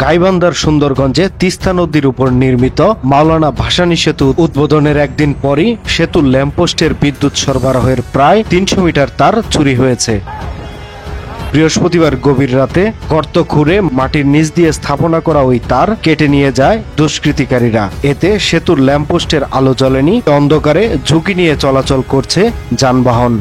গাইবান্ধার সুন্দরগঞ্জে তিস্তা নদীর উপর নির্মিত মাওলানা ভাসানী সেতু উদ্বোধনের একদিন পরই সেতুর ল্যাম্পপোস্টের বিদ্যুৎ সরবরাহের প্রায় ৩০০ মিটার তার চুরি হয়েছে। বৃহস্পতিবার গভীর রাতে গর্ত খুঁড়ে মাটির নিচ দিয়ে স্থাপনা করা ওই তার কেটে নিয়ে যায় দুষ্কৃতিকারীরা। এতে সেতুর ল্যাম্পপোস্টের আলো জ্বলেনি, অন্ধকারে ঝুঁকি নিয়ে চলাচল করছে যানবাহন।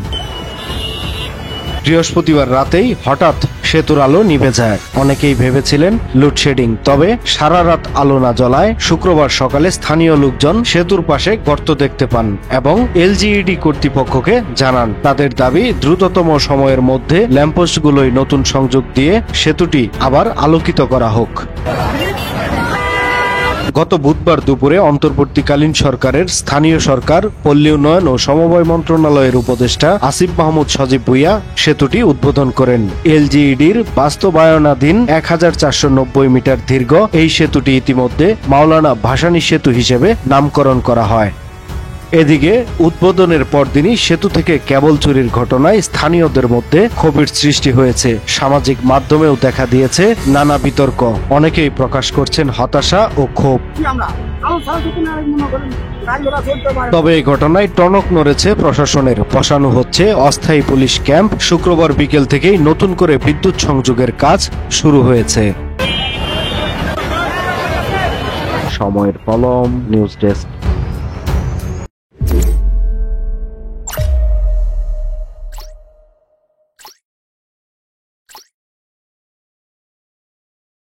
বৃহস্পতিবার রাতেই হঠাৎ সেতুর আলো নিভে যায়। অনেকেই ভেবেছিলেন লোডশেডিং, তবে সারা রাত আলো না জ্বলায় শুক্রবার সকালে স্থানীয় লোকজন সেতুর পাশে গর্ত দেখতে পান এবং এলজিইডি কর্তৃপক্ষকে জানান। তাদের দাবি, দ্রুততম সময়ের মধ্যে ল্যাম্পপোস্টগুলোয় নতুন সংযোগ দিয়ে সেতুটি আবার আলোকিত করা হোক। গত বুধবার দুপুরে অন্তর্বর্তীকালীন সরকারের স্থানীয় সরকার, পল্লী উন্নয়ন ও সমবায় মন্ত্রণালয়ের উপদেষ্টা আসিফ মাহমুদ সজীব ভুঁইয়া সেতুটি উদ্বোধন করেন। এলজিইডির বাস্তবায়নাধীন ১,৪৯০ মিটার দীর্ঘ এই সেতুটি ইতিমধ্যে মাওলানা ভাসানী সেতু হিসেবে নামকরণ করা হয়। এদিকে উদ্বোধনের পরদিনই সেতু থেকে কেবল চুরির ঘটনায় স্থানীয়দের মধ্যে ক্ষোভের সৃষ্টি হয়েছে। সামাজিক মাধ্যমেও দেখা দিয়েছে নানা বিতর্ক। অনেকেই প্রকাশ করছেন হতাশা ও ক্ষোভ। তবে এই ঘটনায় টনক নড়েছে প্রশাসনের। বসানো হচ্ছে অস্থায়ী পুলিশ ক্যাম্প। শুক্রবার বিকেল থেকেই নতুন করে বিদ্যুৎ সংযোগের কাজ শুরু হয়েছে। সময়ের কলম, নিউজ ডেস্ক।